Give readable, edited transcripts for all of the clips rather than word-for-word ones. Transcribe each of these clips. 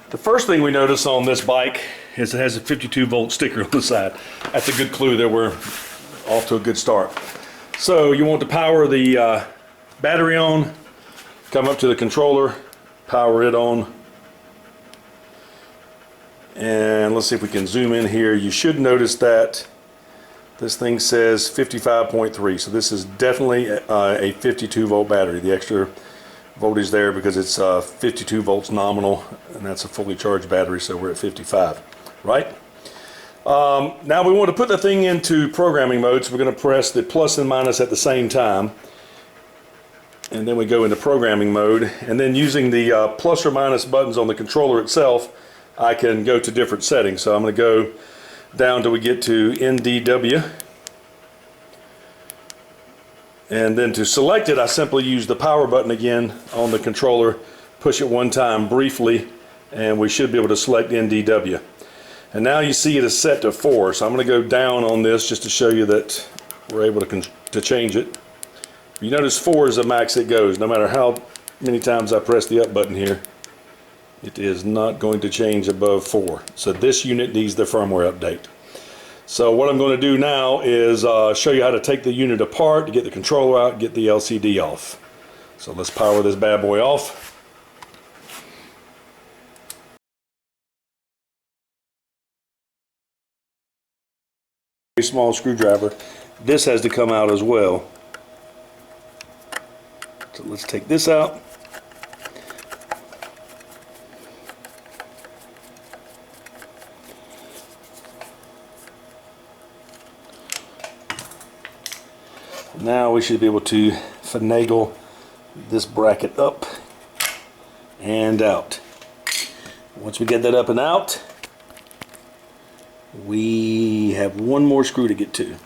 The first thing we notice on this bike is it has a 52 volt sticker on the side. That's a good clue that we're off to a good start. So you want to power the battery on, come up to the controller, power it on, and let's see if we can zoom in here. You should notice that this thing says 55.3, so this is definitely a 52 volt battery. The extra voltage there because it's 52 volts nominal, and that's a fully charged battery, so we're at 55, right? Now we want to put the thing into programming mode, so we're going to press the plus and minus at the same time, and then we go into programming mode, and then using the plus or minus buttons on the controller itself, I can go to different settings. So I'm going to go down till we get to NDW, and then to select it I simply use the power button again on the controller, push it one time briefly, and we should be able to select NDW. And now you see it is set to 4, so I'm going to go down on this just to show you that we're able to change it. You notice 4 is the max it goes. No matter how many times I press the up button here, it is not going to change above 4. So this unit needs the firmware update. So what I'm going to do now is show you how to take the unit apart, to get the controller out, get the LCD off. So let's power this bad boy off. A small screwdriver. This has to come out as well. So let's take this out. Now we should be able to finagle this bracket up and out. Once we get that up and out, we have one more screw to get to.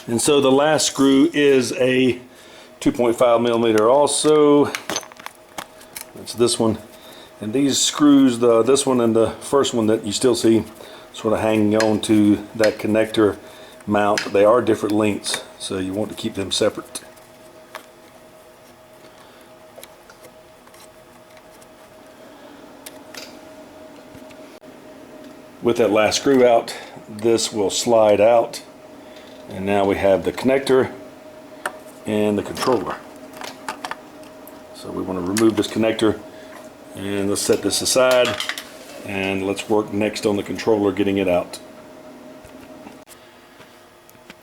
And so the last screw is a 2.5 millimeter also. That's this one. And these screws, this one and the first one that you still see sort of hanging on to that connector mount, they are different lengths, so you want to keep them separate. With that last screw out, this will slide out, and now we have the connector and the controller. So we want to remove this connector, and let's set this aside, and let's work next on the controller, getting it out.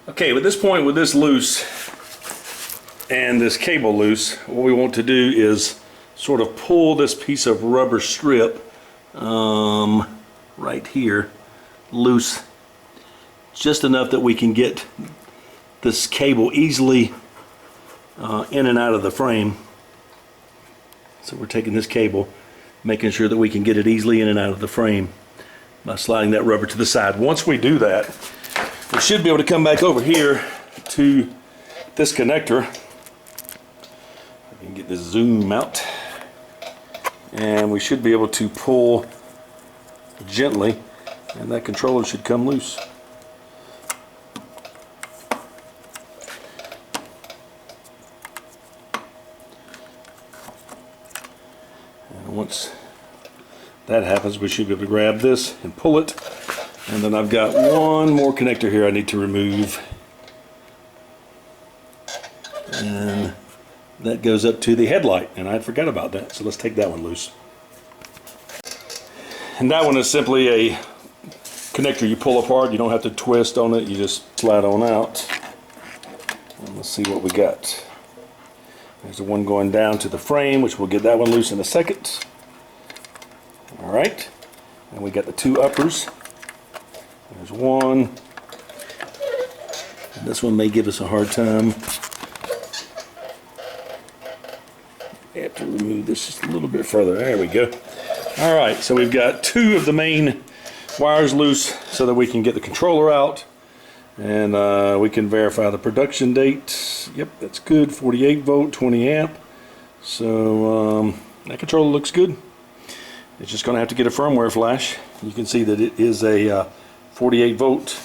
Okay, at this point, with this loose and this cable loose, what we want to do is sort of pull this piece of rubber strip right here loose, just enough that we can get this cable easily in and out of the frame. So we're taking this cable, making sure that we can get it easily in and out of the frame by sliding that rubber to the side. Once we do that, we should be able to come back over here to this connector. I can get this zoom out, and we should be able to pull gently, and that controller should come loose. And once that happens, we should be able to grab this and pull it. And then I've got one more connector here I need to remove, and that goes up to the headlight, and I forgot about that, so let's take that one loose. And that one is simply a connector you pull apart. You don't have to twist on it, you just slide on out. And let's see what we got. There's the one going down to the frame, which we'll get that one loose in a second. Alright, and we got the two uppers. There's one, and this one may give us a hard time. I have to remove this just a little bit further. There we go. Alright, so we've got two of the main wires loose so that we can get the controller out, and we can verify the production date. Yep, that's good. 48 volt, 20 amp. So that controller looks good. It's just going to have to get a firmware flash. You can see that it is a 48 volt,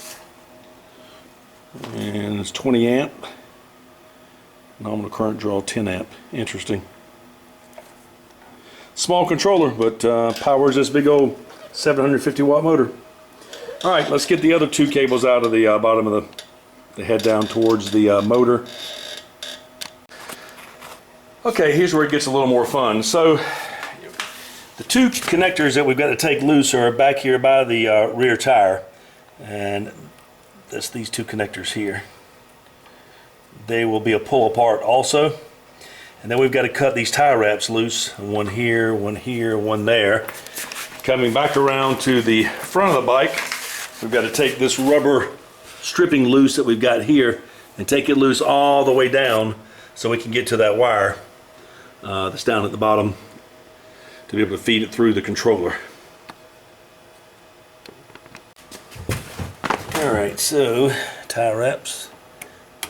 and it's 20 amp. Nominal current draw 10 amp. Interesting. Small controller, but powers this big old 750 watt motor. All right, let's get the other two cables out of the bottom of the head down towards the motor. Okay, here's where it gets a little more fun. So the two connectors that we've got to take loose are back here by the rear tire, and that's these two connectors here. They will be a pull apart also. And then we've got to cut these tie wraps loose, one here, one there. Coming back around to the front of the bike, we've got to take this rubber stripping loose that we've got here and take it loose all the way down so we can get to that wire that's down at the bottom to be able to feed it through the controller. Alright, so tie wraps.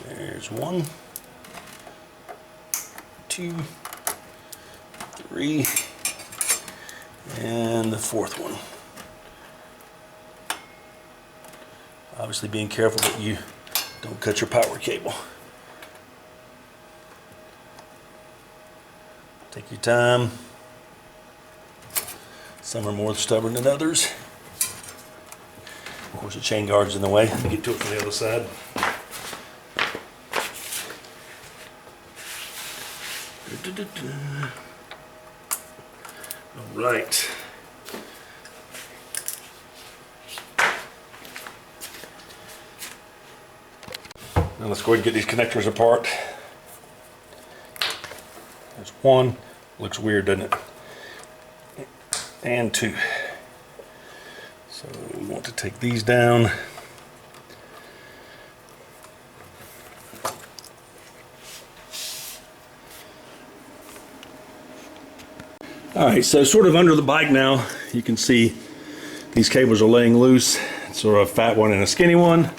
There's 1, 2, 3, and the fourth one. Obviously being careful that you don't cut your power cable. Take your time. Some are more stubborn than others. Of course the chain guard's in the way. Let me get to it from the other side. All right. Now let's go ahead and get these connectors apart. There's 1. Looks weird, doesn't it? And 2. So we want to take these down. Alright, so sort of under the bike now, you can see these cables are laying loose. Sort of a fat one and a skinny one.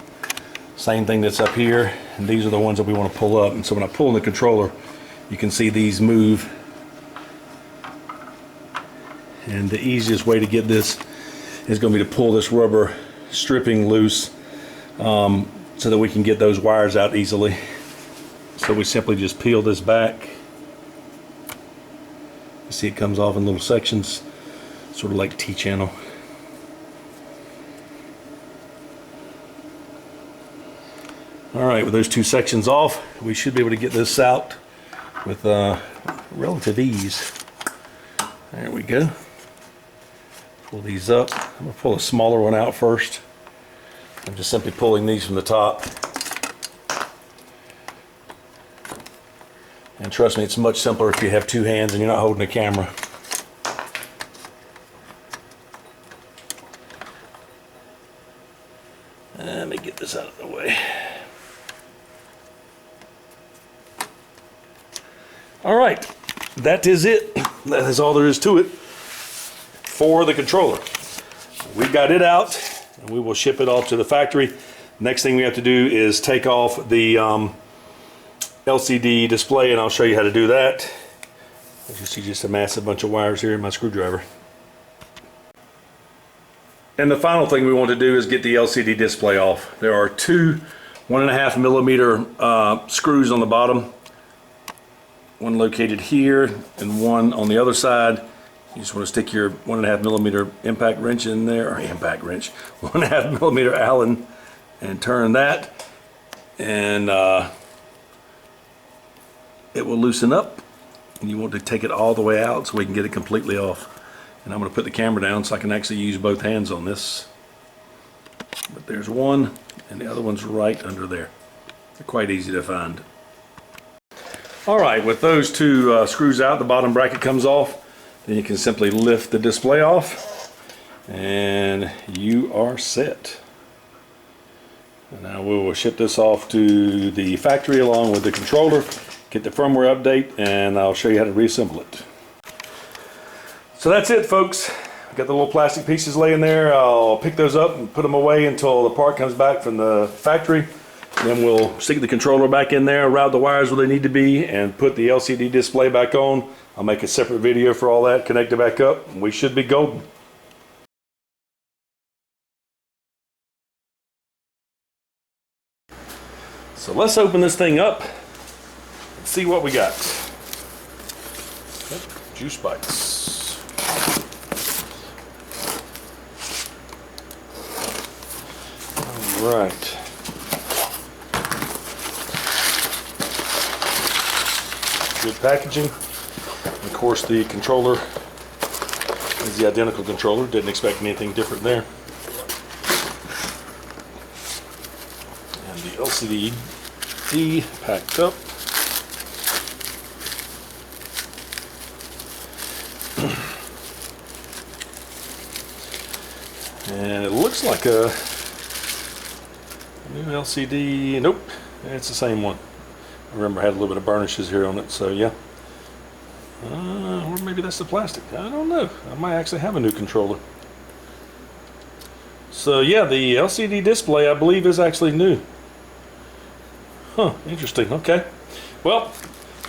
Same thing that's up here, and these are the ones that we want to pull up. And so when I pull in the controller, you can see these move. And the easiest way to get this is going to be to pull this rubber stripping loose so that we can get those wires out easily. So we simply just peel this back. You see it comes off in little sections, sort of like T-channel. Alright, with those two sections off, we should be able to get this out with relative ease. There we go. Pull these up. I'm going to pull a smaller one out first. I'm just simply pulling these from the top. And trust me, it's much simpler if you have two hands and you're not holding a camera. Let me get this out of the way. Alright, that is it. That is all there is to it for the controller. We got it out and we will ship it off to the factory. Next thing we have to do is take off the LCD display, and I'll show you how to do that. As you see, just a massive bunch of wires here in my screwdriver. And the final thing we want to do is get the LCD display off. There are two 1.5 millimeter screws on the bottom. One located here and one on the other side. You just want to stick your 1.5 millimeter impact wrench in there, or impact wrench, 1.5 millimeter Allen, and turn that, and it will loosen up. And you want to take it all the way out so we can get it completely off. And I'm going to put the camera down so I can actually use both hands on this. But there's one, and the other one's right under there. They're quite easy to find. Alright, with those two screws out, the bottom bracket comes off. Then you can simply lift the display off, and you are set. And now we will ship this off to the factory along with the controller, get the firmware update, and I'll show you how to reassemble it. So that's it, folks. I've got the little plastic pieces laying there. I'll pick those up and put them away until the part comes back from the factory. Then we'll stick the controller back in there, route the wires where they need to be, and put the LCD display back on. I'll make a separate video for all that, connect it back up, and we should be golden. So let's open this thing up and see what we got. Juiced Bikes. Right. Good packaging. Of course, the controller is the identical controller. Didn't expect anything different there. And the LCD packed up. And it looks like a new LCD. Nope, it's the same one. I remember I had a little bit of burnishes here on it, so yeah. Or maybe that's the plastic. I don't know. I might actually have a new controller. So yeah, the LCD display I believe is actually new. Huh, interesting. Okay. Well,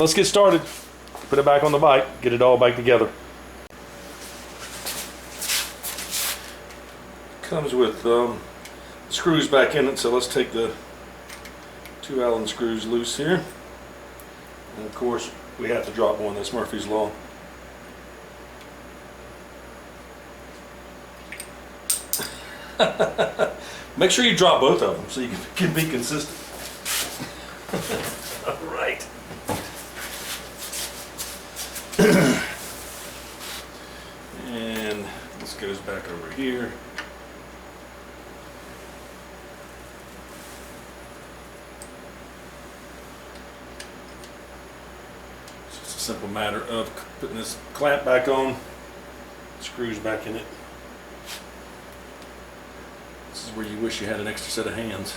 let's get started. Put it back on the bike, get it all back together. Comes with screws back in it, so let's take the 2 Allen screws loose here. And of course, we have to drop one. That's Murphy's Law. Make sure you drop both of them so you can be consistent. All right. And this goes back over here. Simple matter of putting this clamp back on, screws back in it. This is where you wish you had an extra set of hands.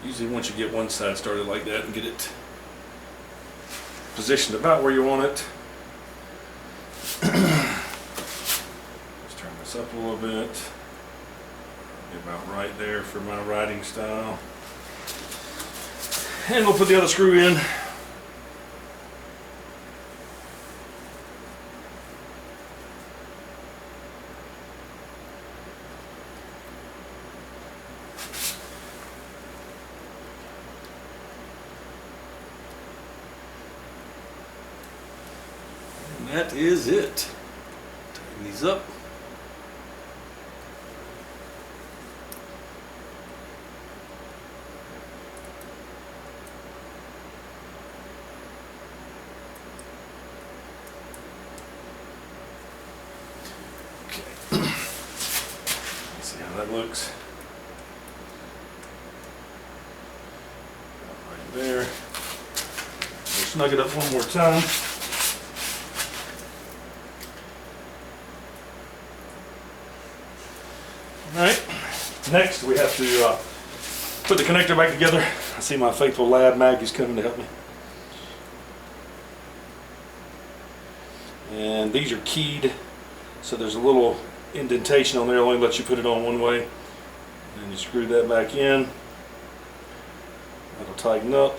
Usually once you get one side started like that and get it positioned about where you want it, up a little bit, be about right there for my riding style, and we'll put the other screw in. And that is it. Tighten these up. That looks right there. We'll snug it up one more time. Alright, next we have to put the connector back together. I see my faithful lad Maggie's coming to help me. And these are keyed, so there's a little indentation on there, only lets you put it on one way. And you screw that back in. That'll tighten up.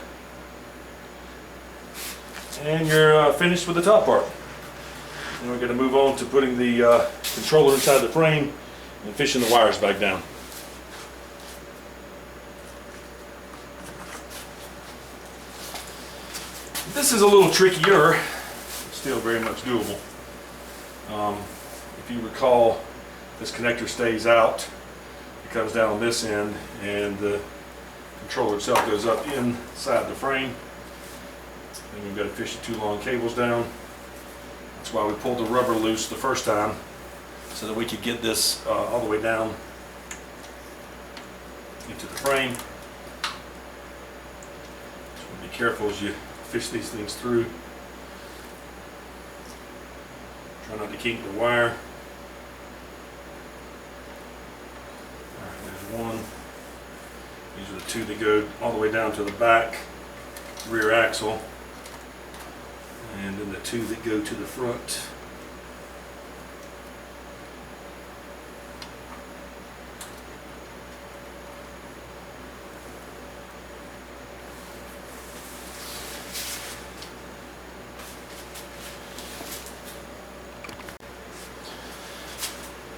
And you're finished with the top part. And we're going to move on to putting the controller inside the frame and fishing the wires back down. This is a little trickier, still very much doable. If you recall, this connector stays out. It comes down on this end, and the controller itself goes up inside the frame. And we've got to fish the 2 long cables down. That's why we pulled the rubber loose the first time, so that we could get this all the way down into the frame. So be careful as you fish these things through. Try not to kink the wire. Alright, there's one. These are the 2 that go all the way down to the back rear axle. And then the 2 that go to the front.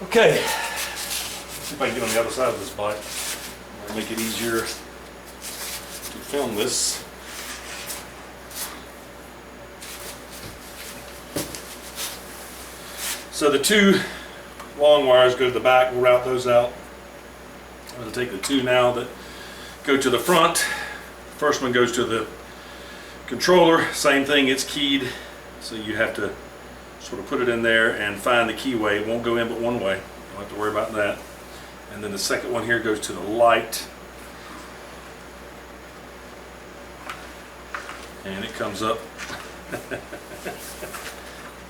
Okay, let's see if I can get on the other side of this bike. Might make it easier to film this. So the two long wires go to the back. We'll route those out. I'm going to take the two now that go to the front. First one goes to the controller. Same thing, it's keyed, so you have to sort of put it in there and find the keyway. It won't go in but one way. You don't have to worry about that. And then the second one here goes to the light. And it comes up.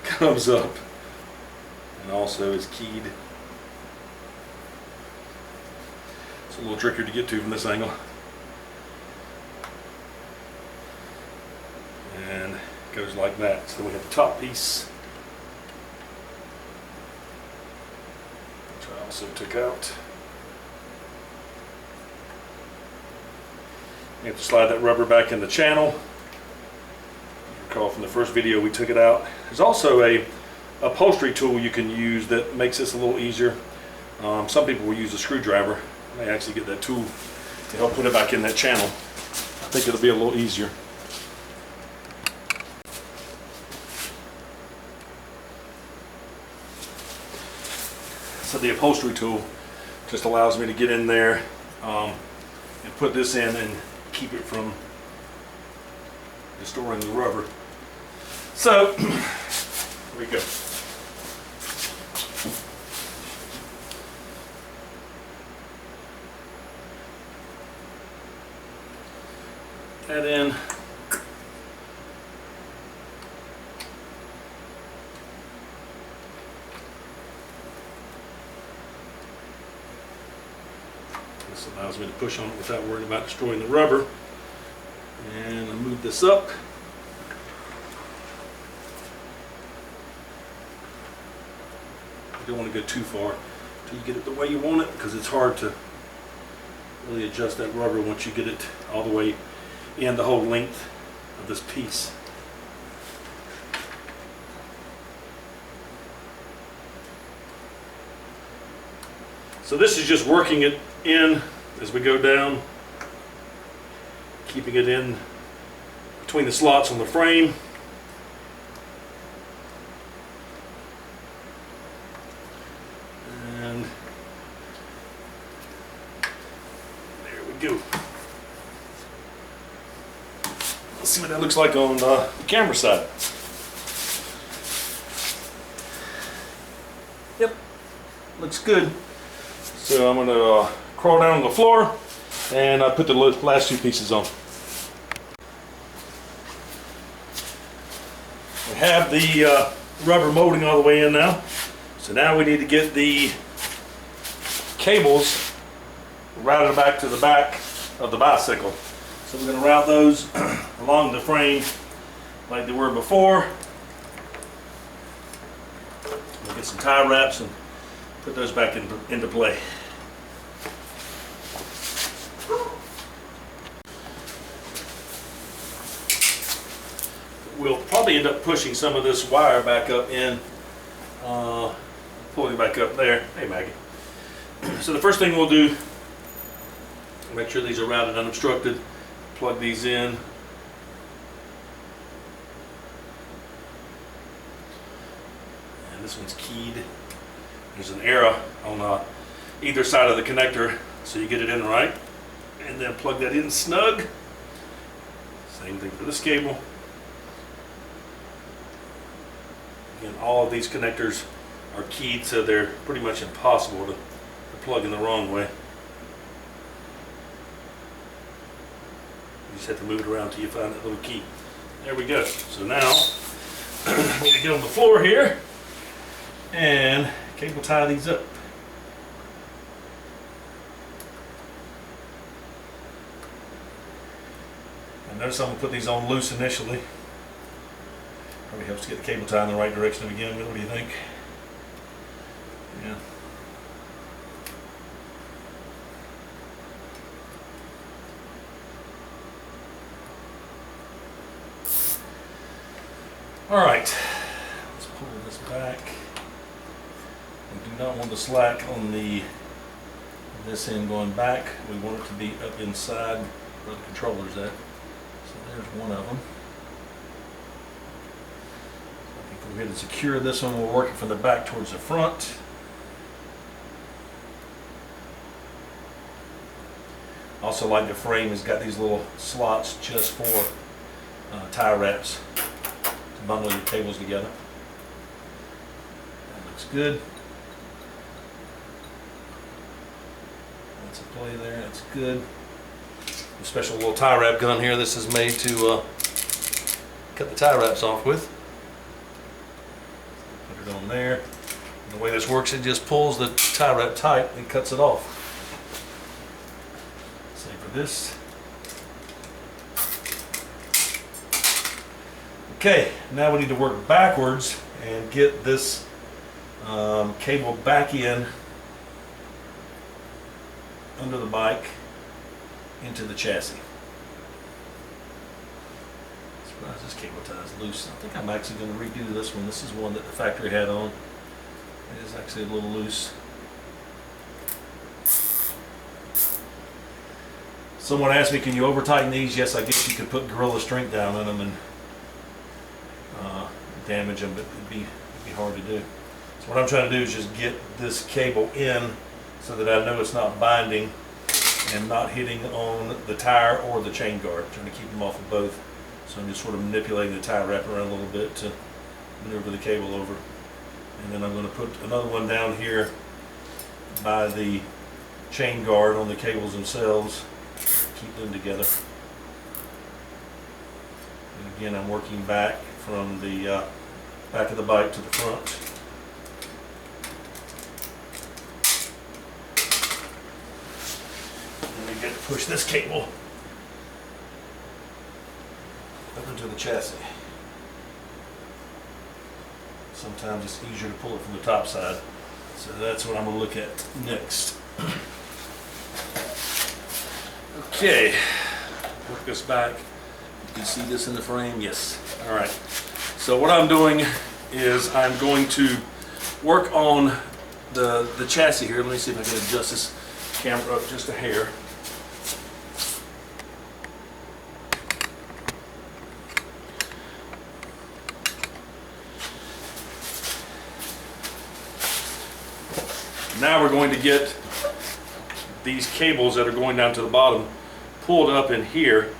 Comes up. And also is keyed. It's a little trickier to get to from this angle. And it goes like that. So we have the top piece, which I also took out. You have to slide that rubber back in the channel. Recall from the first video we took it out. There's also a upholstery tool you can use that makes this a little easier. Some people will use a screwdriver. I may actually get that tool to help put it back in that channel. I think it'll be a little easier. So the upholstery tool just allows me to get in there and put this in and keep it from distorting the rubber. So here we go. That in. This allows me to push on it without worrying about destroying the rubber. And I move this up. You don't want to go too far until you get it the way you want it, because it's hard to really adjust that rubber once you get it all the way in the whole length of this piece. So this is just working it in as we go down, keeping it in between the slots on the frame. And there we go. Let's see what that looks like on the camera side. Yep, looks good. So I'm going to crawl down on the floor and put the last two pieces on. We have the rubber molding all the way in now. So now we need to get the cables routed back to the back of the bicycle. So we're going to route those along the frame like they were before. We'll get some tie wraps and put those back into play. We'll probably end up pushing some of this wire back up in, pulling back up there. Hey Maggie. So the first thing we'll do, make sure these are routed unobstructed, plug these in. And this one's keyed. There's an arrow on either side of the connector so you get it in right. And then plug that in snug. Same thing for this cable. Again, all of these connectors are keyed, so they're pretty much impossible to plug in the wrong way. You just have to move it around till you find that little key. There we go. So now, I need to get on the floor here and cable tie these up. I notice I'm going to put these on loose initially. Probably helps to get the cable tie in the right direction to begin with. What do you think? Yeah. All right. Let's pull this back. We do not want the slack on this end going back. We want it to be up inside where the controller's at. So there's one of them. we're going to secure this one. We'll work it from the back towards the front. Also, like the frame has got these little slots just for tie wraps to bundle your cables together. That looks good. That's a play there. That's good. A special little tie wrap gun here. This is made to cut the tie wraps off with. Put it on there. And the way this works, it just pulls the tie wrap tight and cuts it off. Same for this. Okay, now we need to work backwards and get this cable back in under the bike into the chassis. Surprised this cable tie is loose. I think I'm actually going to redo this one. This is one that the factory had on. It is actually a little loose. Someone asked me, can you over tighten these? Yes, I guess you could put Gorilla Strength down in them and damage them, but it'd be hard to do. So what I'm trying to do is just get this cable in so that I know it's not binding and not hitting on the tire or the chain guard. I'm trying to keep them off of both. So I'm just sort of manipulating the tie wrap around a little bit to maneuver the cable over. And then I'm going to put another one down here by the chain guard on the cables themselves. Keep them together. And again, I'm working back from the back of the bike to the front. And we get to push this cable up into the chassis. Sometimes it's easier to pull it from the top side. So that's what I'm going to look at next. Okay, work this back. You can see this in the frame. Yes. All right. So what I'm doing is I'm going to work on the chassis here. Let me see if I can adjust this camera up just a hair. Now we're going to get these cables that are going down to the bottom pulled up in here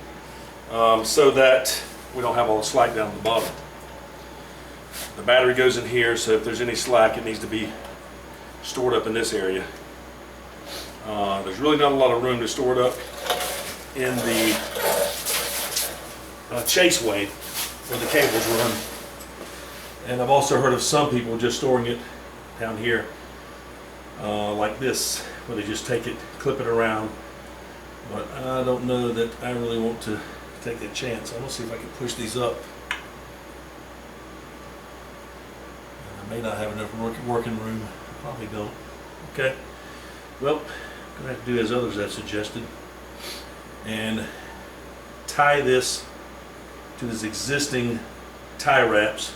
so that we don't have all the slack down at the bottom. The battery goes in here, so if there's any slack, it needs to be stored up in this area. There's really not a lot of room to store it up in the chaseway where the cables run. And I've also heard of some people just storing it down here like this, where they just take it, clip it around. But I don't know that I really want to take that chance. I'm going to see if I can push these up. I may not have enough working room. I probably don't. Okay. Well, I'm going to have to do as others have suggested and tie this to this existing tie wraps.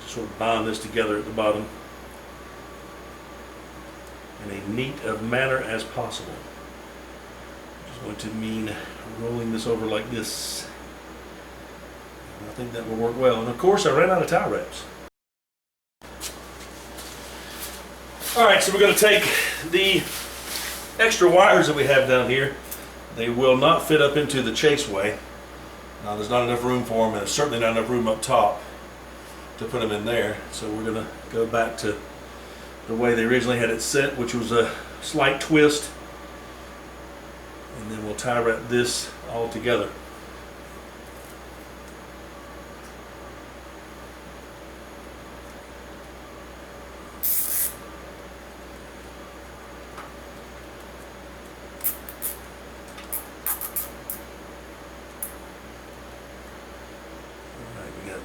Just sort of bind this together at the bottom in a neat of manner as possible. Which is going to mean rolling this over like this. I think that will work well. And of course, I ran out of tie wraps. Alright, so we're going to take the extra wires that we have down here. They will not fit up into the chaseway. There's not enough room for them, and there's certainly not enough room up top to put them in there. So we're going to go back to the way they originally had it set, which was a slight twist. And then we'll tie wrap this all together.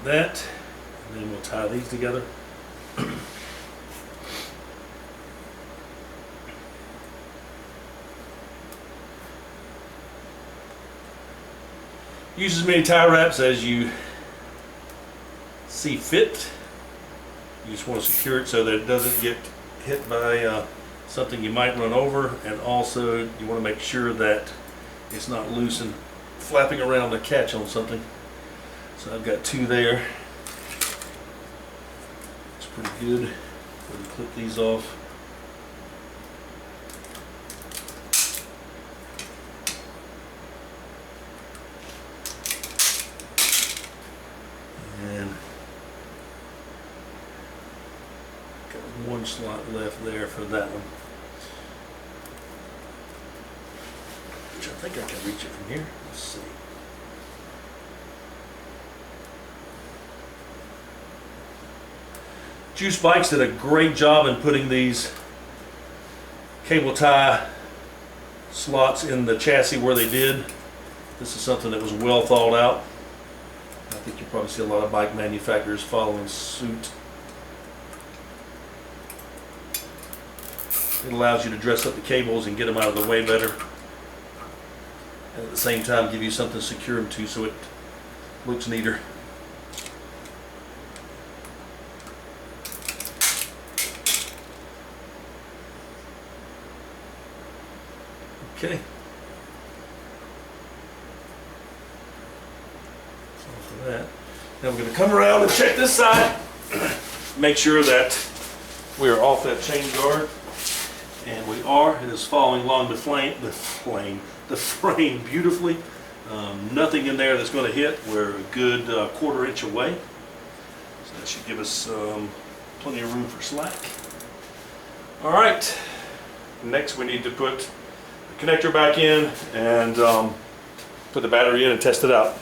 That, and then we'll tie these together. Use as many tie wraps as you see fit. You just want to secure it so that it doesn't get hit by something you might run over, and also you want to make sure that it's not loose and flapping around to catch on something. So I've got 2 there. It's pretty good. We'll clip these off. And got 1 slot left there for that one. Which I think I can reach it from here. Let's see. Juiced Bikes did a great job in putting these cable tie slots in the chassis where they did. This is something that was well thought out. I think you'll probably see a lot of bike manufacturers following suit. It allows you to dress up the cables and get them out of the way better. And at the same time give you something to secure them to so it looks neater. Okay. So for that. Now we're going to come around and check this side. Make sure that we are off that chain guard. And we are. It is following along the frame beautifully. Nothing in there that's going to hit. We're a good 1/4 inch away. So that should give us plenty of room for slack. Alright. Next we need to put the connector back in and put the battery in and test it out.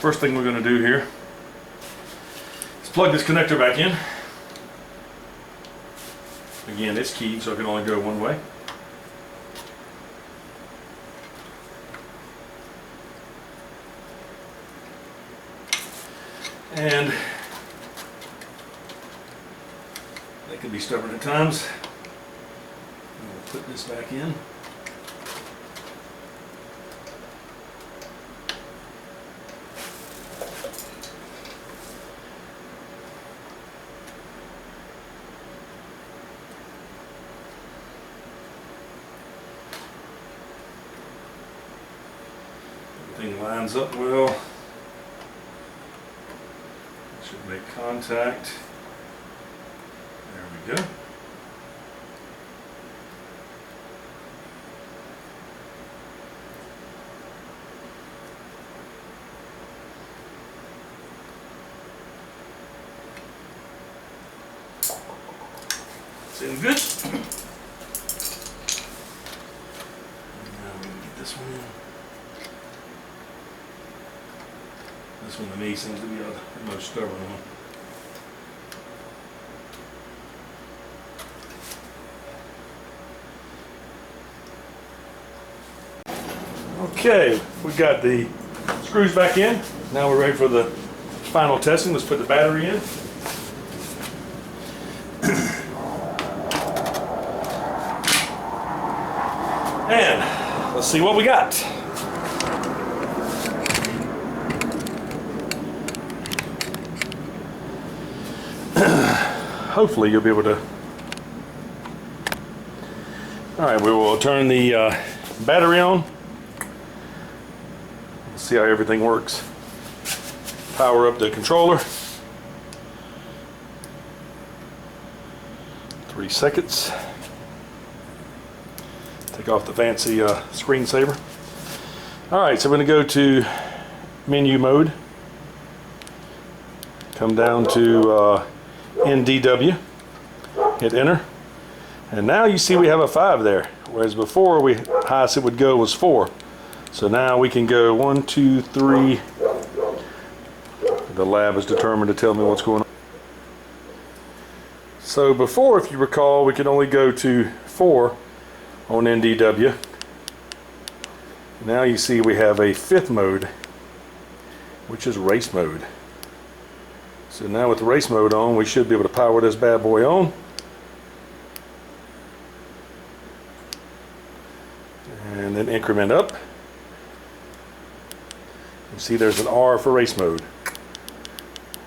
First thing we're going to do here is plug this connector back in. Again, it's keyed, so it can only go one way. And they can be stubborn at times. We'll put this back in. Everything lines up well. Should make contact. There we go. It's in good. Now we can get this one in. This one to me seems to be the most stubborn one. Okay, we got the screws back in. Now we're ready for the final testing. Let's put the battery in. And let's see what we got. Hopefully you'll be able to. Alright, we will turn the battery on. See how everything works. Power up the controller. 3 seconds. Take off the fancy screensaver. Alright, so we're going to go to menu mode. Come down to NDW. Hit enter. And now you see we have a 5 there. Whereas before, highest it would go was 4. So now we can go 1, 2, 3. The lab is determined to tell me what's going on. So before, if you recall, we could only go to 4 on NDW. Now you see we have a 5th mode, which is race mode. So now with the race mode on, we should be able to power this bad boy on. And then increment up. You see there's an R for race mode.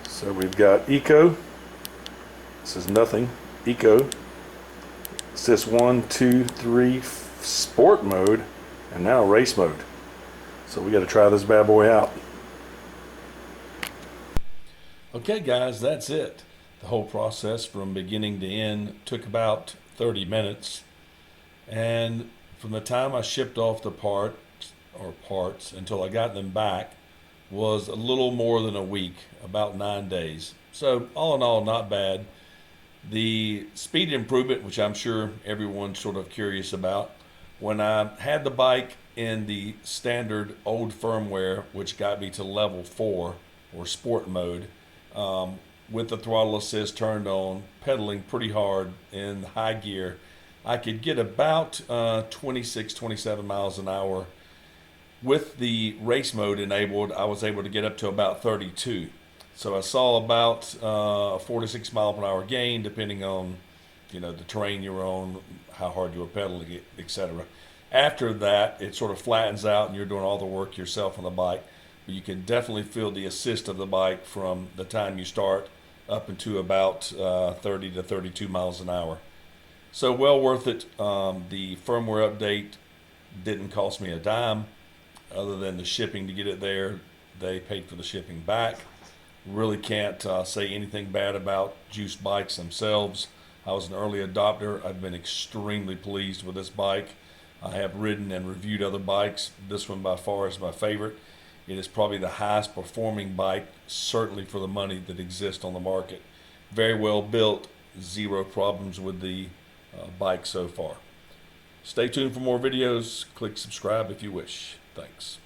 So we've got Eco. This is nothing. Eco. It says 1, 2, 3, sport mode, and now race mode. So we got to try this bad boy out. Okay guys, that's it. The whole process from beginning to end took about 30 minutes. And from the time I shipped off the parts until I got them back was a little more than a week, about 9 days. So all in all, not bad. The speed improvement, which I'm sure everyone's sort of curious about, when I had the bike in the standard old firmware, which got me to level 4 or sport mode, with the throttle assist turned on, pedaling pretty hard in high gear, I could get about 26, 27 miles an hour. With the race mode enabled, I was able to get up to about 32. So I saw about 46 mile per hour gain, depending on, you know, the terrain you were on, how hard you were pedaling, etc. After that, it sort of flattens out and you're doing all the work yourself on the bike. But you can definitely feel the assist of the bike from the time you start up into about 30 to 32 miles an hour. So well worth it. The firmware update didn't cost me a dime other than the shipping to get it there. They paid for the shipping back. Really can't say anything bad about Juiced Bikes themselves. I was an early adopter. I've been extremely pleased with this bike. I have ridden and reviewed other bikes. This one by far is my favorite. It is probably the highest performing bike, certainly for the money that exists on the market. Very well built, zero problems with the bike so far. Stay tuned for more videos. Click subscribe if you wish. Thanks.